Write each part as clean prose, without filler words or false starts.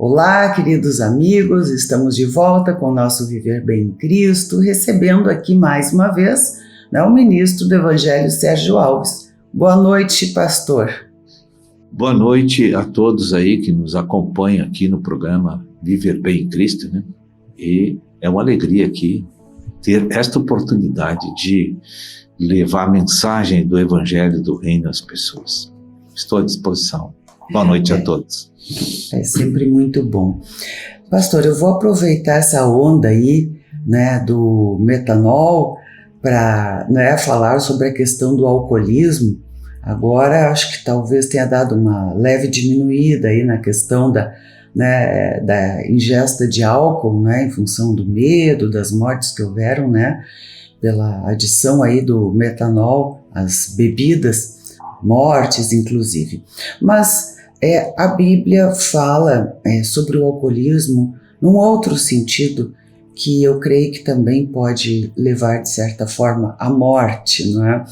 Olá, queridos amigos, estamos de volta com o nosso Viver Bem em Cristo, recebendo aqui mais uma vez, o ministro do Evangelho, Sérgio Alves. Boa noite, pastor. Boa noite a todos aí que nos acompanham aqui no programa Viver Bem em Cristo, né? E é uma alegria aqui ter esta oportunidade de levar a mensagem do Evangelho do Reino às pessoas. Estou à disposição. Boa noite a todos. É sempre muito bom. Pastor, eu vou aproveitar essa onda aí, do metanol para falar sobre a questão do alcoolismo. Agora, acho que talvez tenha dado uma leve diminuída aí na questão da ingesta de álcool, em função do medo, das mortes que houveram, pela adição aí do metanol às bebidas, mortes inclusive. Mas a Bíblia fala sobre o alcoolismo num outro sentido que eu creio que também pode levar, de certa forma, à morte, não é?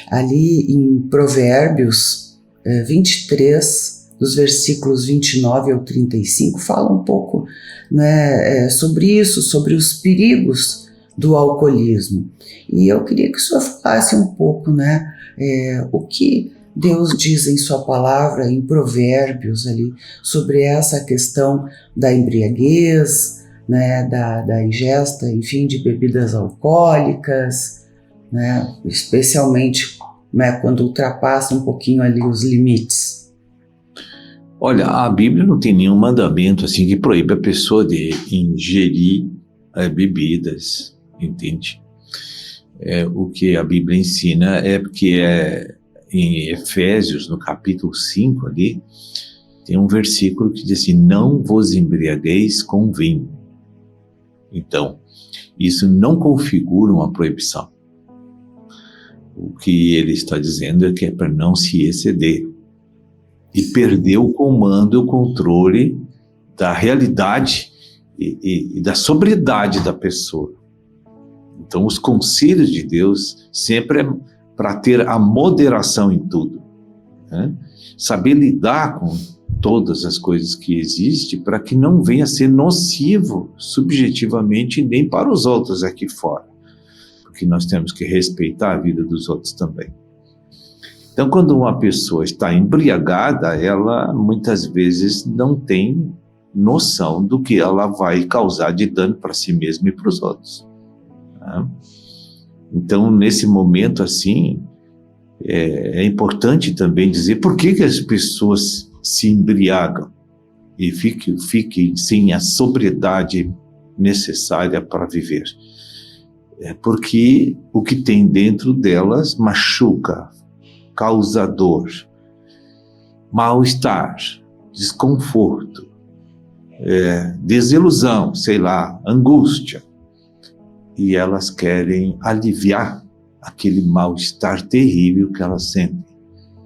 Ali em Provérbios 23, dos versículos 29 ao 35, fala um pouco sobre isso, sobre os perigos do alcoolismo. E eu queria que o senhor falasse um pouco, o que Deus diz em sua palavra, em Provérbios, ali, sobre essa questão da embriaguez, da ingesta, enfim, de bebidas alcoólicas, especialmente quando ultrapassa um pouquinho ali os limites. Olha, a Bíblia não tem nenhum mandamento assim que proíbe a pessoa de ingerir bebidas, entende? O que a Bíblia ensina que em Efésios, no capítulo 5 ali, tem um versículo que diz assim: não vos embriagueis com vinho. Então, isso não configura uma proibição. O que ele está dizendo é que é para não se exceder e perder o comando e o controle da realidade e da sobriedade da pessoa. Então, os conselhos de Deus sempre é para ter a moderação em tudo, saber lidar com todas as coisas que existem para que não venha a ser nocivo subjetivamente nem para os outros aqui fora, porque nós temos que respeitar a vida dos outros também. Então, quando uma pessoa está embriagada, ela muitas vezes não tem noção do que ela vai causar de dano para si mesma e para os outros. Então, nesse momento assim, é importante também dizer por que as pessoas se embriagam e fiquem sem a sobriedade necessária para viver. É porque o que tem dentro delas machuca, causa dor, mal-estar, desconforto, desilusão, angústia. E elas querem aliviar aquele mal-estar terrível que elas sentem,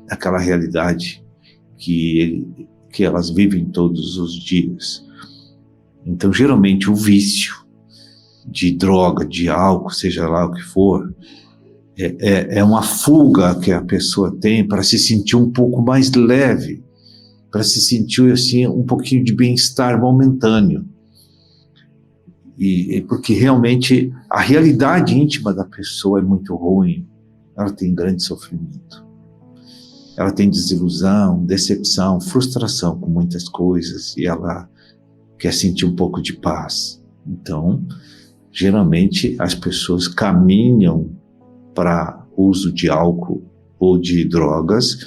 aquela realidade que elas vivem todos os dias. Então, geralmente, o vício de droga, de álcool, seja lá o que for, é uma fuga que a pessoa tem para se sentir um pouco mais leve, para se sentir assim, um pouquinho de bem-estar momentâneo. Porque realmente a realidade íntima da pessoa é muito ruim, ela tem grande sofrimento, ela tem desilusão, decepção, frustração com muitas coisas e ela quer sentir um pouco de paz. Então, geralmente as pessoas caminham para o uso de álcool ou de drogas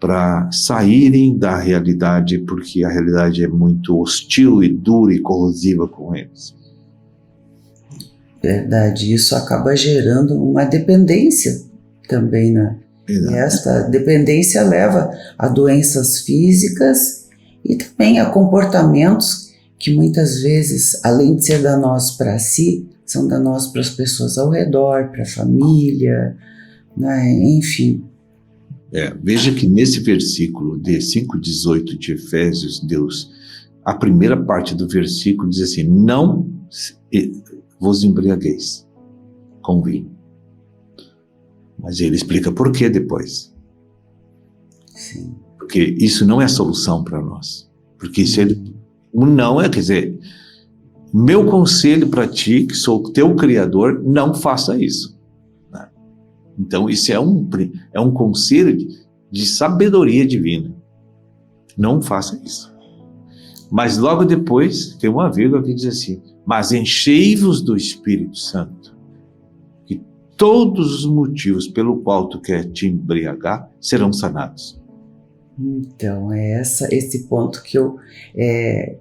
para saírem da realidade, porque a realidade é muito hostil e dura e corrosiva com eles. Verdade, isso acaba gerando uma dependência também, E esta dependência leva a doenças físicas e também a comportamentos que muitas vezes, além de ser danosos para si, são danosos para as pessoas ao redor, para a família, enfim. Veja que nesse versículo de 5,18 de Efésios, a primeira parte do versículo diz assim: não vos embriagueis com vinho. Mas ele explica por quê depois. Sim. Porque isso não é a solução para nós. Porque isso O não quer dizer, meu conselho para ti, que sou o teu criador, não faça isso. Né? Então, isso é um conselho de sabedoria divina. Não faça isso. Mas logo depois, tem uma vírgula que diz assim, mas enchei-vos do Espírito Santo, que todos os motivos pelo qual tu quer te embriagar serão sanados. Então, é esse ponto que eu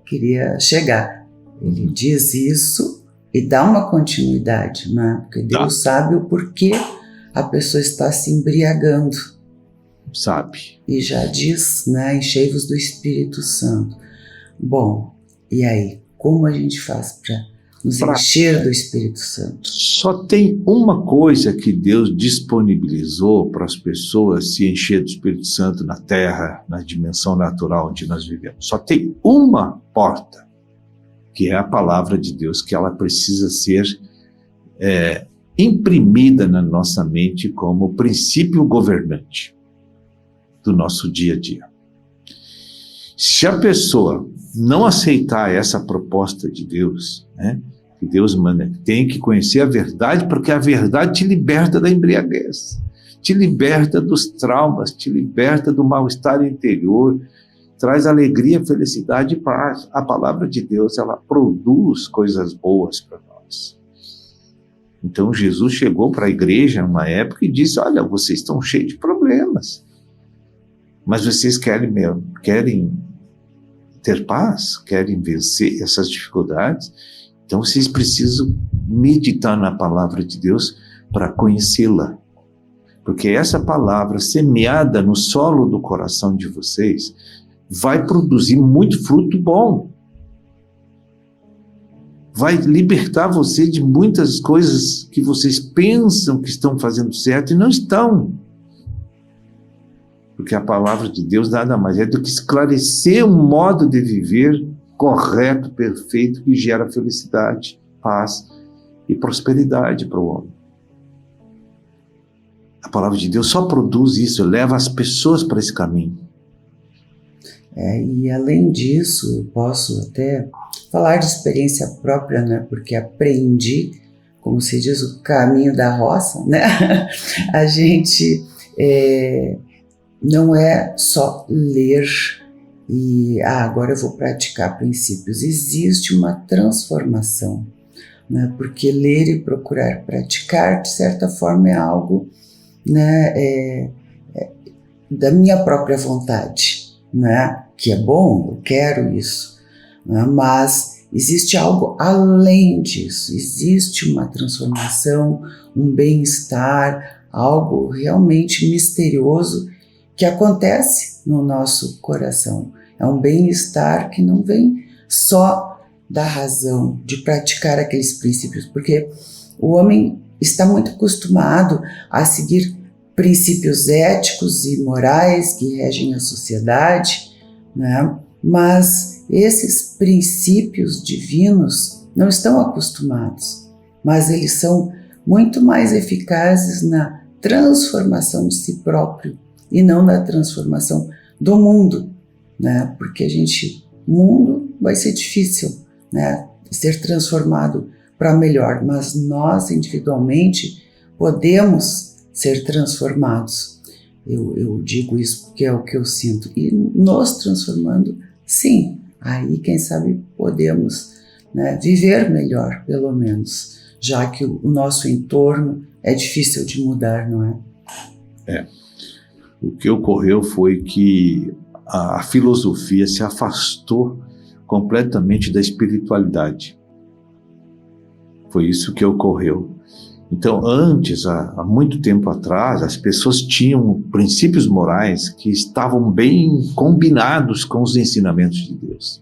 queria chegar. Ele diz isso e dá uma continuidade, né? Porque Deus sabe o porquê a pessoa está se embriagando. Sabe. E já diz, né? Enchei-vos do Espírito Santo. Bom, e aí? Como a gente faz para nos encher do Espírito Santo? Só tem uma coisa que Deus disponibilizou para as pessoas se encher do Espírito Santo na Terra, na dimensão natural onde nós vivemos. Só tem uma porta, que é a palavra de Deus, que ela precisa ser imprimida na nossa mente como princípio governante do nosso dia a dia. Se a pessoa não aceitar essa proposta de Deus, né, que Deus manda, tem que conhecer a verdade, porque a verdade te liberta da embriaguez, te liberta dos traumas, te liberta do mal-estar interior, traz alegria, felicidade e paz. A palavra de Deus, ela produz coisas boas para nós. Então Jesus chegou para a igreja numa época e disse, olha, vocês estão cheios de problemas, mas vocês querem ter paz, querem vencer essas dificuldades, então vocês precisam meditar na palavra de Deus para conhecê-la. Porque essa palavra semeada no solo do coração de vocês vai produzir muito fruto bom. Vai libertar você de muitas coisas que vocês pensam que estão fazendo certo e não estão. Porque a palavra de Deus nada mais é do que esclarecer um modo de viver correto, perfeito, que gera felicidade, paz e prosperidade para o homem. A palavra de Deus só produz isso, leva as pessoas para esse caminho. E além disso, eu posso até falar de experiência própria, né? Porque aprendi, como se diz, o caminho da roça, né? A gente não é só ler e agora eu vou praticar princípios. Existe uma transformação, né? Porque ler e procurar praticar, de certa forma, é algo, né, da minha própria vontade, né? Que é bom, eu quero isso, né? Mas existe algo além disso, existe uma transformação, um bem-estar, algo realmente misterioso que acontece no nosso coração. É um bem-estar que não vem só da razão de praticar aqueles princípios, porque o homem está muito acostumado a seguir princípios éticos e morais que regem a sociedade, né? Mas esses princípios divinos não estão acostumados, mas eles são muito mais eficazes na transformação de si próprio e não na transformação do mundo, né? Porque o mundo vai ser difícil, né, ser transformado para melhor, mas nós individualmente podemos ser transformados. Eu digo isso porque é o que eu sinto. E nos transformando, sim, aí quem sabe podemos, né, viver melhor, pelo menos, já que o nosso entorno é difícil de mudar, não é? O que ocorreu foi que a filosofia se afastou completamente da espiritualidade. Foi isso que ocorreu. Então, antes, há muito tempo atrás, as pessoas tinham princípios morais que estavam bem combinados com os ensinamentos de Deus.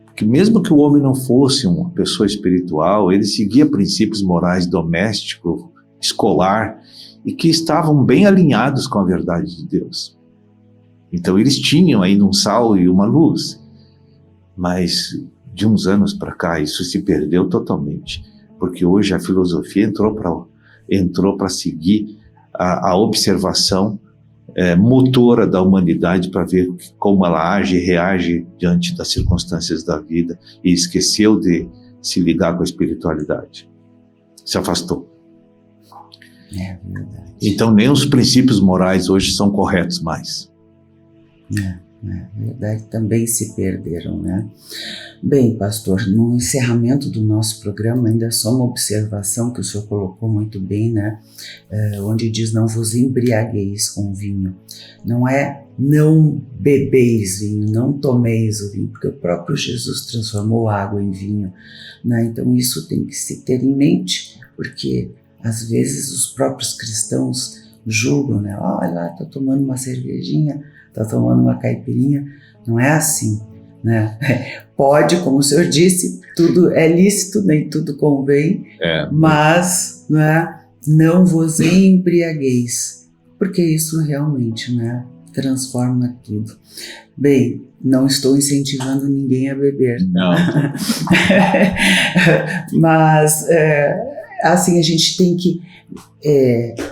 Porque mesmo que o homem não fosse uma pessoa espiritual, ele seguia princípios morais domésticos, escolar, e que estavam bem alinhados com a verdade de Deus. Então, eles tinham ainda um sal e uma luz. Mas, de uns anos para cá, isso se perdeu totalmente. Porque hoje a filosofia entrou para seguir a observação motora da humanidade para ver como ela age e reage diante das circunstâncias da vida e esqueceu de se ligar com a espiritualidade. Se afastou. É verdade. Então nem os princípios morais hoje são corretos mais. É verdade, também se perderam, né? Bem, pastor, no encerramento do nosso programa, ainda só uma observação que o senhor colocou muito bem, né? Onde diz, não vos embriagueis com vinho. Não é não bebeis vinho, não tomeis o vinho, porque o próprio Jesus transformou a água em vinho, né? Então isso tem que se ter em mente, porque às vezes os próprios cristãos julgam, né? Olha lá, tá tomando uma cervejinha, tá tomando uma caipirinha. Não é assim, né? Pode, como o senhor disse, tudo é lícito, nem tudo convém, mas, né, não vos embriagueis, porque isso realmente, né, transforma tudo. Bem, não estou incentivando ninguém a beber. Não. Mas, assim, a gente tem que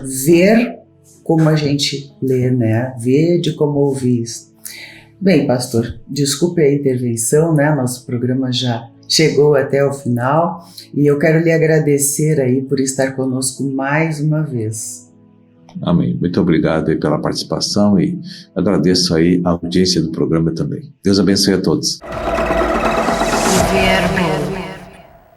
ver como a gente lê, né? Ver de como ouvir isso. Bem, pastor, desculpe a intervenção, né? Nosso programa já chegou até o final e eu quero lhe agradecer aí por estar conosco mais uma vez. Amém. Muito obrigado aí pela participação e agradeço aí a audiência do programa também. Deus abençoe a todos. Viver